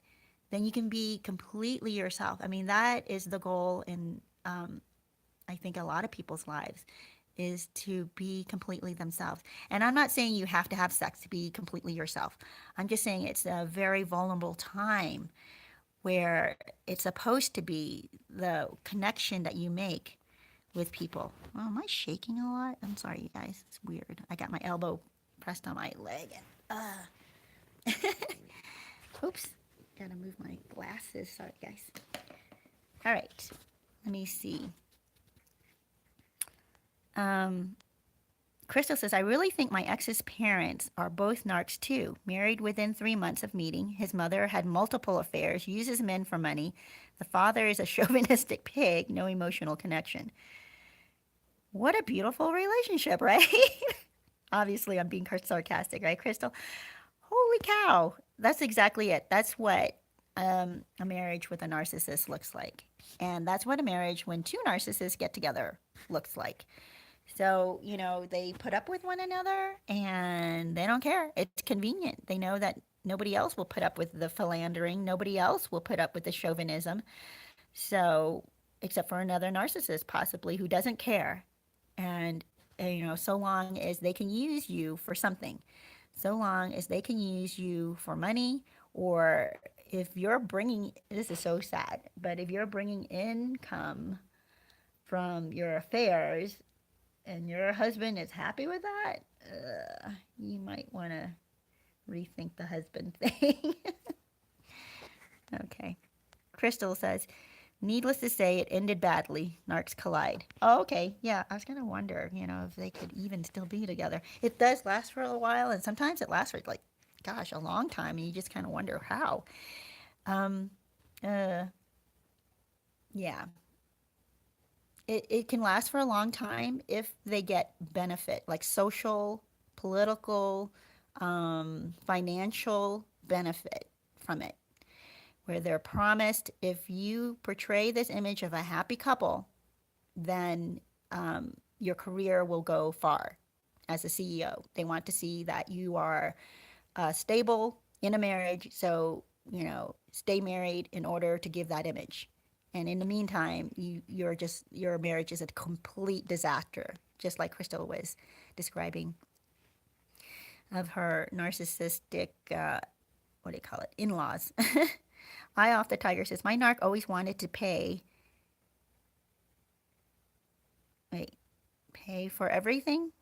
then you can be completely yourself. I mean, that is the goal in, I think, a lot of people's lives is to be completely themselves. And I'm not saying you have to have sex to be completely yourself. I'm just saying it's a very vulnerable time where it's supposed to be the connection that you make with people. Oh, am I shaking a lot? I'm sorry, you guys. It's weird. I got my elbow pressed on my leg. Oops. Gotta move my glasses. Sorry, guys. All right. Let me see. Crystal says, I really think my ex's parents are both narcs too. Married within 3 months of meeting. His mother had multiple affairs, uses men for money. The father is a chauvinistic pig, no emotional connection. What a beautiful relationship, right? Obviously, I'm being sarcastic, right, Crystal? Holy cow. That's exactly it. That's what a marriage with a narcissist looks like. And that's what a marriage when two narcissists get together looks like. So, they put up with one another and they don't care. It's convenient. They know that nobody else will put up with the philandering, nobody else will put up with the chauvinism. So, except for another narcissist, possibly, who doesn't care. And so long as they can use you for something, so long as they can use you for money, or if you're bringing, this is so sad, but if you're bringing income from your affairs and your husband is happy with that, you might want to rethink the husband thing. Okay. Crystal says, needless to say, it ended badly. Narcs collide. Oh, okay. Yeah, I was going to wonder, if they could even still be together. It does last for a while, and sometimes it lasts for, like, gosh, a long time, and you just kind of wonder how. Um, uh, yeah. It can last for a long time if they get benefit, like social, political, financial benefit from it, where they're promised if you portray this image of a happy couple, then your career will go far as a CEO. They want to see that you are stable in a marriage, so stay married in order to give that image. And in the meantime, your marriage is a complete disaster, just like Crystal was describing of her narcissistic, what do you call it, in-laws. Eye off the tiger says, my narc always wanted to pay for everything.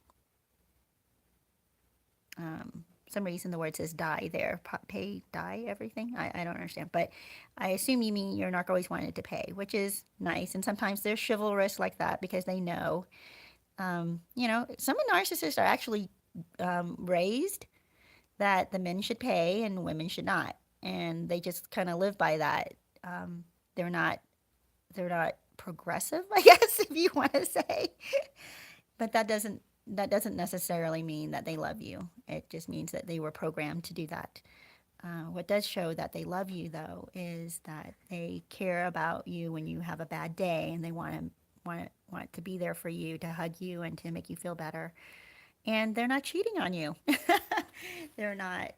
Some reason the word says die there. Pay, die, everything. I don't understand. But I assume you mean your narc always wanted to pay, which is nice. And sometimes they're chivalrous like that because they know. Some narcissists are actually raised that the men should pay and women should not. And they just kind of live by that. They're not progressive, I guess, if you want to say. But that doesn't necessarily mean that they love you. It just means that they were programmed to do that. What does show that they love you, though, is that they care about you when you have a bad day, and they want to be there for you, to hug you, and to make you feel better. And they're not cheating on you. They're not,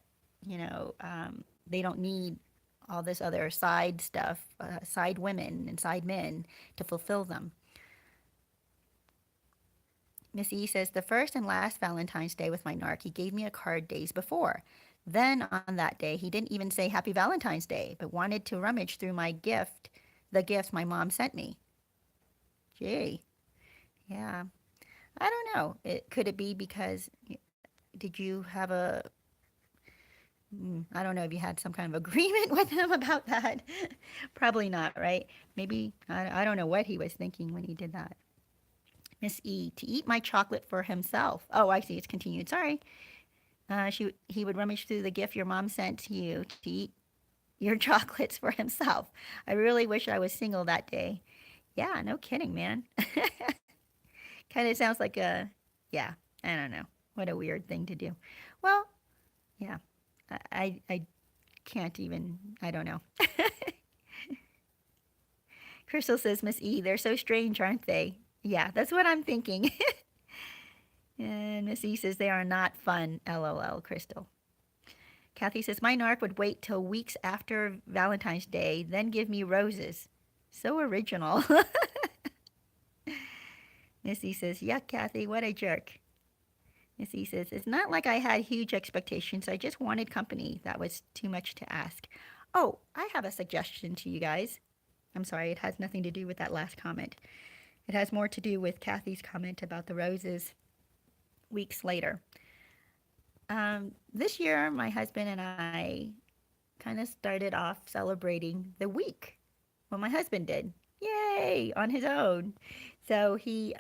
they don't need all this other side stuff, side women and side men to fulfill them. Miss E says, the first and last Valentine's Day with my narc, he gave me a card days before. Then on that day, he didn't even say Happy Valentine's Day, but wanted to rummage through the gifts my mom sent me. Gee, yeah. I don't know. Could it be because, did you have I don't know if you had some kind of agreement with him about that. Probably not, right? Maybe, I don't know what he was thinking when he did that. Miss E, to eat my chocolate for himself. Oh, I see. It's continued. Sorry. He would rummage through the gift your mom sent to you to eat your chocolates for himself. I really wish I was single that day. Yeah, no kidding, man. Kind of sounds like yeah, I don't know. What a weird thing to do. Well, yeah, I can't even, I don't know. Crystal says, Miss E, they're so strange, aren't they? Yeah, that's what I'm thinking. And Miss E says, they are not fun, LOL, Crystal. Kathy says, my narc would wait till weeks after Valentine's Day, then give me roses. So original. Missy says, yuck, Kathy, what a jerk. Missy says, it's not like I had huge expectations. I just wanted company. That was too much to ask. Oh, I have a suggestion to you guys. I'm sorry, it has nothing to do with that last comment. It has more to do with Kathy's comment about the roses weeks later. This year, my husband and I kind of started off celebrating the week. Well, my husband did. Yay! On his own. So he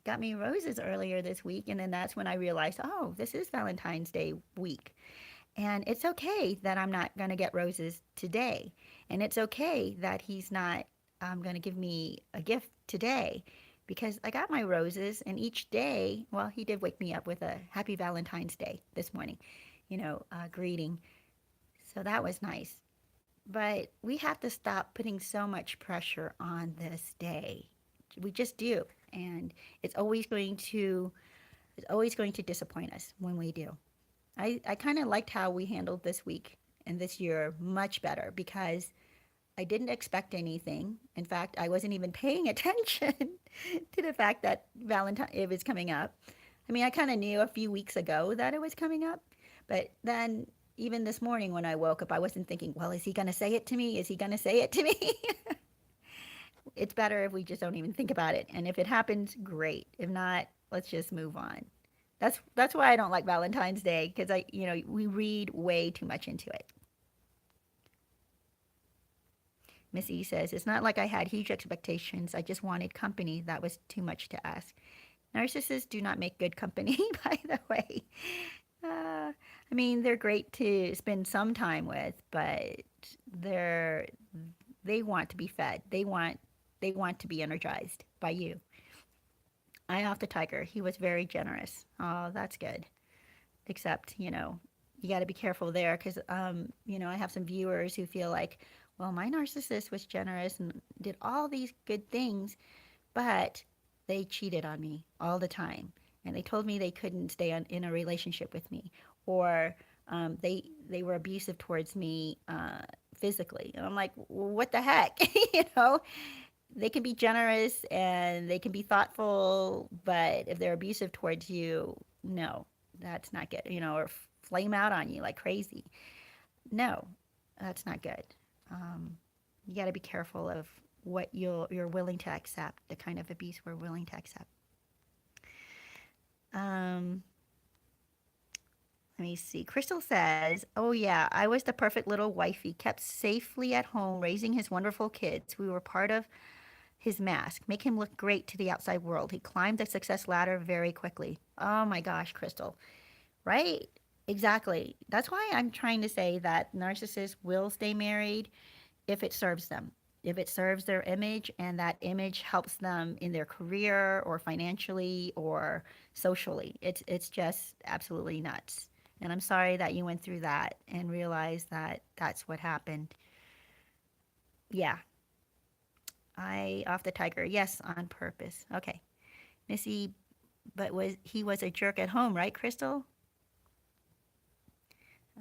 got me roses earlier this week, and then that's when I realized, oh, this is Valentine's Day week. And it's okay that I'm not going to get roses today. And it's okay that he's not going to give me a gift today because I got my roses, and each day, well, he did wake me up with a happy Valentine's Day this morning, greeting. So that was nice. But we have to stop putting so much pressure on this day. We just do. And it's always going to disappoint us when we do. I kind of liked how we handled this week and this year much better because I didn't expect anything. In fact, I wasn't even paying attention to the fact that Valentine it was coming up. I mean, I kind of knew a few weeks ago that it was coming up, but then even this morning when I woke up, I wasn't thinking, well, is he going to say it to me? Is he going to say it to me? It's better if we just don't even think about it. And if it happens, great. If not, let's just move on. That's why I don't like Valentine's Day because we read way too much into it. Miss E says, it's not like I had huge expectations. I just wanted company. That was too much to ask. Narcissists do not make good company, by the way. I mean, they're great to spend some time with, but they want to be fed. They want to be energized by you. Eye off the tiger. He was very generous. Oh, that's good. Except, you got to be careful there because, I have some viewers who feel like, well, my narcissist was generous and did all these good things, but they cheated on me all the time. And they told me they couldn't stay in a relationship with me. Or they were abusive towards me physically. And I'm like, well, what the heck? They can be generous and they can be thoughtful, but if they're abusive towards you, no, that's not good. Or flame out on you like crazy. No, that's not good. You got to be careful of what you're willing to accept, the kind of abuse we're willing to accept. Let me see. Crystal says, oh yeah, I was the perfect little wifey, kept safely at home, raising his wonderful kids. We were part of his mask, make him look great to the outside world. He climbed the success ladder very quickly. Oh my gosh, Crystal. Right? Exactly. That's why I'm trying to say that narcissists will stay married if it serves them. If it serves their image and that image helps them in their career or financially or socially. It's just absolutely nuts. And I'm sorry that you went through that and realized that that's what happened. Yeah. I off the tiger. Yes, on purpose. Okay. Missy, but he was a jerk at home, right, Crystal?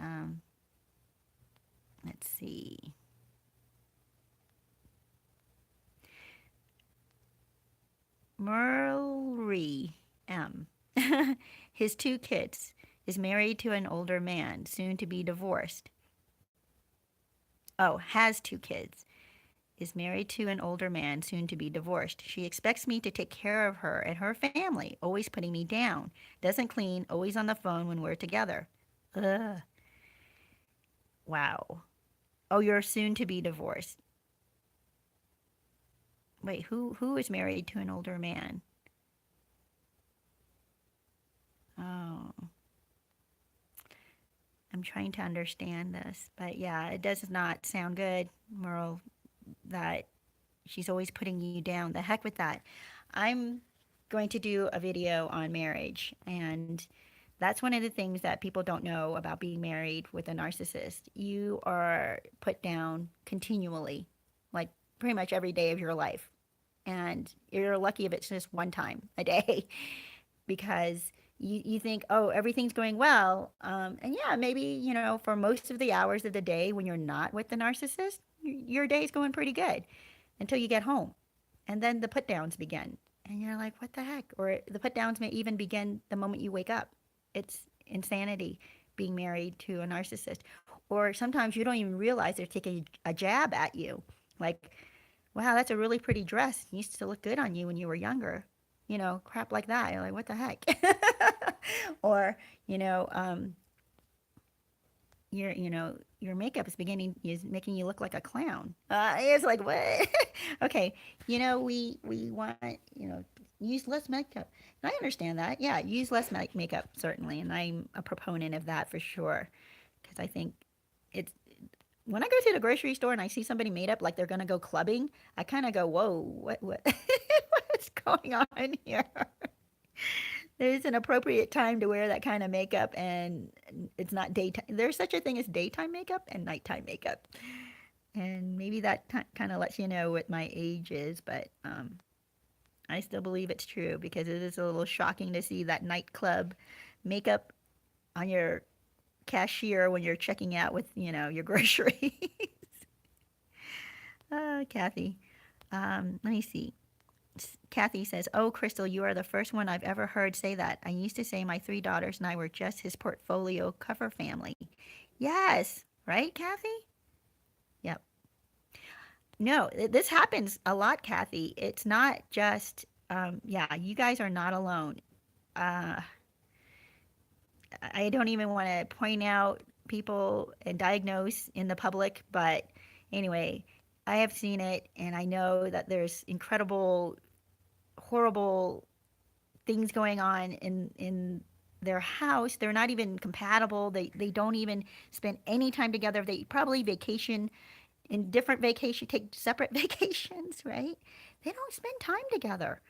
Um, let's see. Merle M. His two kids. Is married to an older man, soon to be divorced. Oh, has two kids. Is married to an older man, soon to be divorced. She expects me to take care of her and her family, always putting me down. Doesn't clean, always on the phone when we're together. Ugh. Wow. Oh, you're soon to be divorced. Wait, who is married to an older man? I'm trying to understand this, but yeah, it does not sound good, Merle, that she's always putting you down. The heck with that. I'm going to do a video on marriage, and that's one of the things that people don't know about being married with a narcissist. You are put down continually, like pretty much every day of your life. And you're lucky if it's just one time a day because you think, oh, everything's going well. And yeah, maybe, for most of the hours of the day when you're not with the narcissist, your day's going pretty good until you get home. And then the put downs begin. And you're like, what the heck? Or the put downs may even begin the moment you wake up. It's insanity being married to a narcissist. Or sometimes you don't even realize they're taking a jab at you. Like, wow, that's a really pretty dress. It used to look good on you when you were younger. Crap like that. You're like, what the heck? Or, you know, um, your makeup is making you look like a clown. It's like, what? Okay, we want, use less makeup. And I understand that. Yeah, use less makeup certainly, and I'm a proponent of that for sure, because I think it's when I go to the grocery store and I see somebody made up like they're gonna go clubbing, I kind of go, whoa, what, what's going on here? There's an appropriate time to wear that kind of makeup, and it's not daytime. There's such a thing as daytime makeup and nighttime makeup, and maybe that kind of lets you know what my age is, but I still believe it's true because it is a little shocking to see that nightclub makeup on your cashier when you're checking out with your groceries. Kathy. Let me see. Kathy says, "Oh, Crystal, you are the first one I've ever heard say that. I used to say my three daughters and I were just his portfolio cover family." Yes, right, Kathy? Yep. No, this happens a lot, Kathy. It's not just, yeah, you guys are not alone. Uh, I don't even want to point out people and diagnose in the public, but anyway, I have seen it and I know that there's incredible, horrible things going on in their house. They're not even compatible. They don't even spend any time together. They probably vacation in different vacation, take separate vacations, right? They don't spend time together.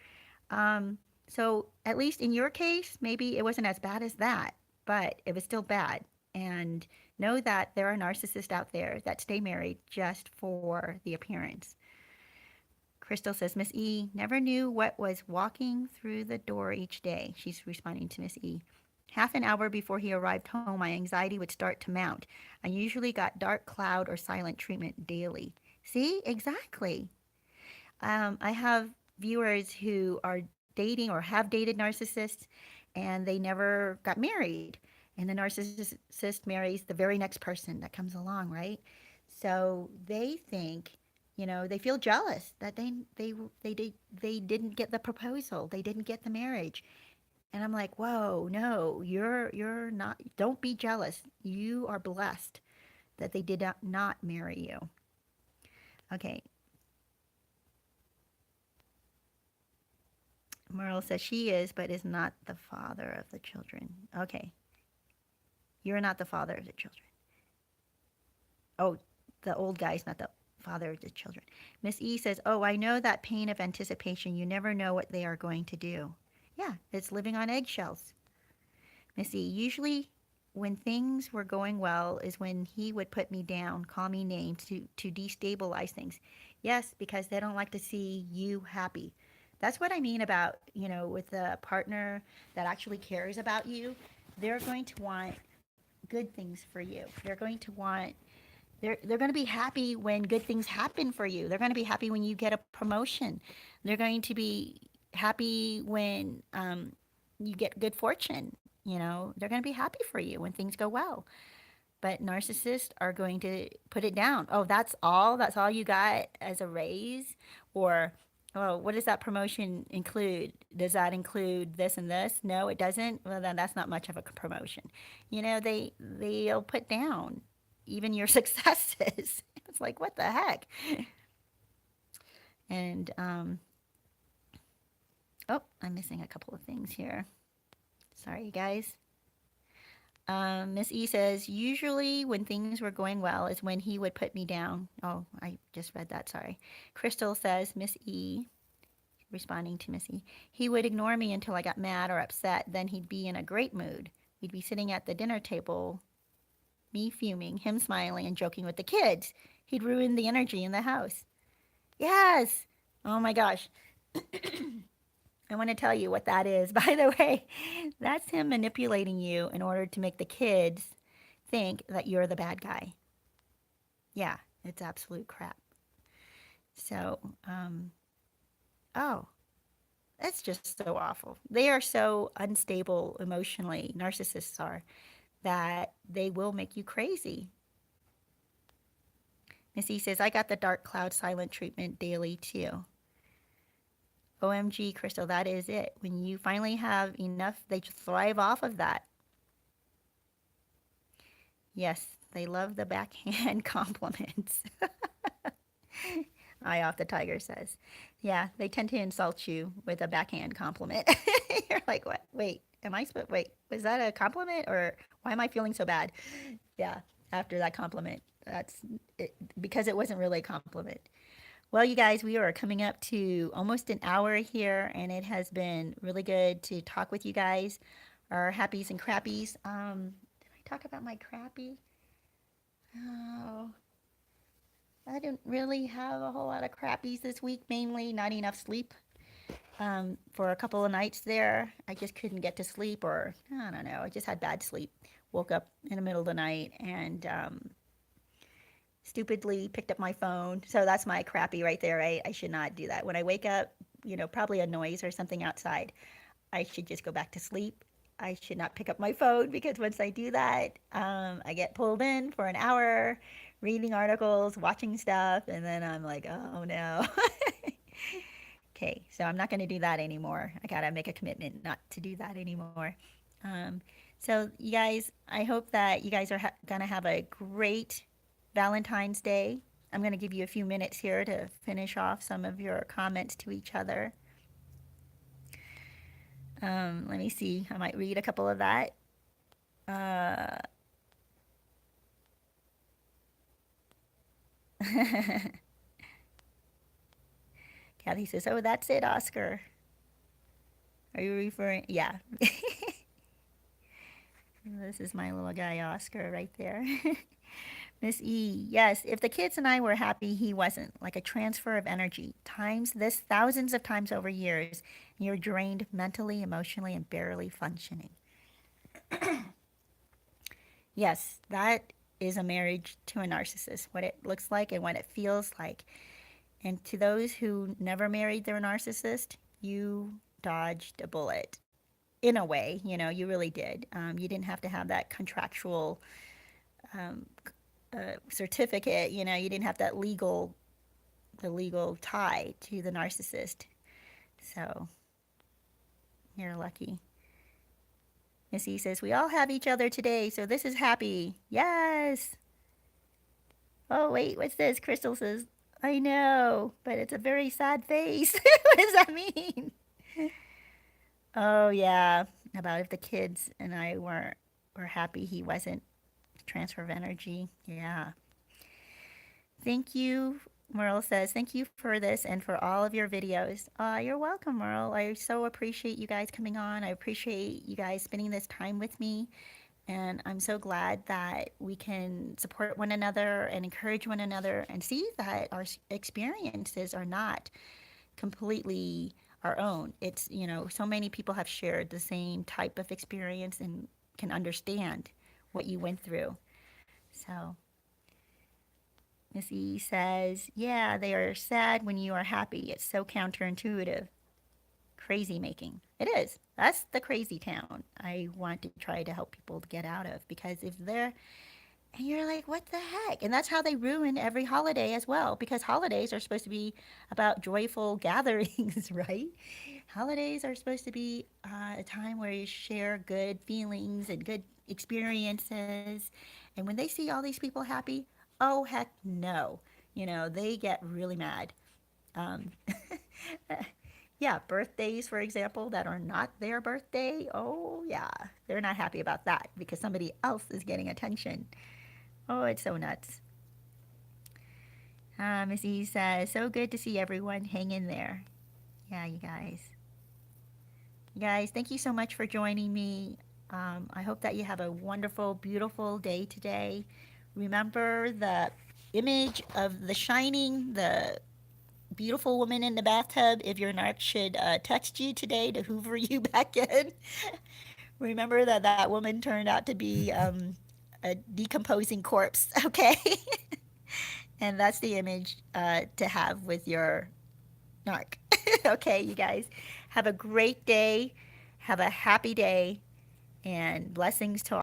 So at least in your case, maybe it wasn't as bad as that, but it was still bad. And know that there are narcissists out there that stay married just for the appearance. Crystal says, Miss E never knew what was walking through the door each day. She's responding to Miss E. Half an hour before he arrived home, my anxiety would start to mount. I usually got dark cloud or silent treatment daily. See, exactly. I have viewers who are dating or have dated narcissists and they never got married. And the narcissist marries the very next person that comes along, right? So they think, they feel jealous that they didn't get the proposal, they didn't get the marriage. And I'm like, whoa, no, you're not. Don't be jealous. You are blessed that they did not marry you. Okay, Merle says she is, but is not the father of the children. Okay. You're not the father of the children. Oh, the old guy's not the father of the children. Miss E says, oh, I know that pain of anticipation. You never know what they are going to do. Yeah, it's living on eggshells. Miss E, usually when things were going well is when he would put me down, call me names to destabilize things. Yes, because they don't like to see you happy. That's what I mean about, with a partner that actually cares about you. They're going to want good things for you. They're going to be happy when good things happen for you. They're going to be happy when you get a promotion. They're going to be happy when you get good fortune. They're going to be happy for you when things go well. But narcissists are going to put it down. Oh, that's all? That's all you got as a raise? Or, oh, what does that promotion include? Does that include this and this? No, it doesn't. Well, then that's not much of a promotion. They'll put down even your successes. It's like, what the heck? And oh, I'm missing a couple of things here. Sorry, guys. Miss E says, usually when things were going well is when he would put me down. Oh, I just read that. Sorry. Crystal says, Miss E, responding to Miss E, he would ignore me until I got mad or upset. Then he'd be in a great mood. We'd be sitting at the dinner table, me fuming, him smiling and joking with the kids. He'd ruin the energy in the house. Yes. Oh my gosh. I want to tell you what that is. By the way, that's him manipulating you in order to make the kids think that you're the bad guy. Yeah, it's absolute crap. So, oh, it's just so awful. They are so unstable emotionally, narcissists are, that they will make you crazy. Missy says, I got the dark cloud silent treatment daily too. OMG, Crystal, that is it. When you finally have enough, they just thrive off of that. Yes, they love the backhand compliments. Eye off the tiger says. Yeah, they tend to insult you with a backhand compliment. You're like, what? Wait, wait, was that a compliment or why am I feeling so bad? Yeah, after that compliment. That's it, because it wasn't really a compliment. Well, you guys, we are coming up to almost an hour here, and it has been really good to talk with you guys, our happies and crappies. Did I talk about my crappy? Oh, I didn't really have a whole lot of crappies this week, mainly not enough sleep. For a couple of nights there, I just couldn't get to sleep, or I don't know, I just had bad sleep. Woke up in the middle of the night and stupidly picked up my phone. So that's my crappy right there. I should not do that. When I wake up, probably a noise or something outside, I should just go back to sleep. I should not pick up my phone because once I do that, I get pulled in for an hour reading articles, watching stuff, and then I'm like, oh no. Okay, so I'm not going to do that anymore. I got to make a commitment not to do that anymore. Um, so, you guys, I hope that you guys are going to have a great Valentine's Day. I'm going to give you a few minutes here to finish off some of your comments to each other. Let me see. I might read a couple of that. Kathy says, oh, that's it, Oscar. Are you referring? Yeah. This is my little guy, Oscar, right there. Miss E, yes, if the kids and I were happy, he wasn't. Like a transfer of energy. Times this thousands of times over years. And you're drained mentally, emotionally, and barely functioning. Yes, that is a marriage to a narcissist. What it looks like and what it feels like. And to those who never married their narcissist, you dodged a bullet. In a way, you really did. You didn't have to have that contractual um, certificate. You didn't have that the legal tie to the narcissist. So you're lucky. Missy says, we all have each other today, so this is happy. Yes. Oh, wait, what's this? Crystal says, I know, but it's a very sad face. What does that mean? Oh, yeah. About if the kids and I were happy he wasn't. Transfer of energy. Yeah. Thank you. Merle says, thank you for this and for all of your videos. You're welcome, Merle. I so appreciate you guys coming on. I appreciate you guys spending this time with me. And I'm so glad that we can support one another and encourage one another and see that our experiences are not completely our own. It's, so many people have shared the same type of experience and can understand what you went through. So, Missy says, yeah, they are sad when you are happy. It's so counterintuitive. Crazy making. It is. That's the Crazytown I want to try to help people to get out of, because if they're, and you're like, what the heck? And that's how they ruin every holiday as well, because holidays are supposed to be about joyful gatherings, right? Holidays are supposed to be a time where you share good feelings and good experiences. And when they see all these people happy, oh, heck no. They get really mad. Um, Yeah, birthdays, for example, that are not their birthday. Oh, yeah, they're not happy about that because somebody else is getting attention. Oh, it's so nuts. Missy says, so good to see everyone. Hang in there. Yeah, you guys. You guys, thank you so much for joining me. I hope that you have a wonderful, beautiful day today. Remember the image of the shining, the beautiful woman in the bathtub. If your narc should text you today to hoover you back in, remember that that woman turned out to be a decomposing corpse, okay? And that's the image to have with your narc. Okay, you guys, have a great day. Have a happy day. And blessings to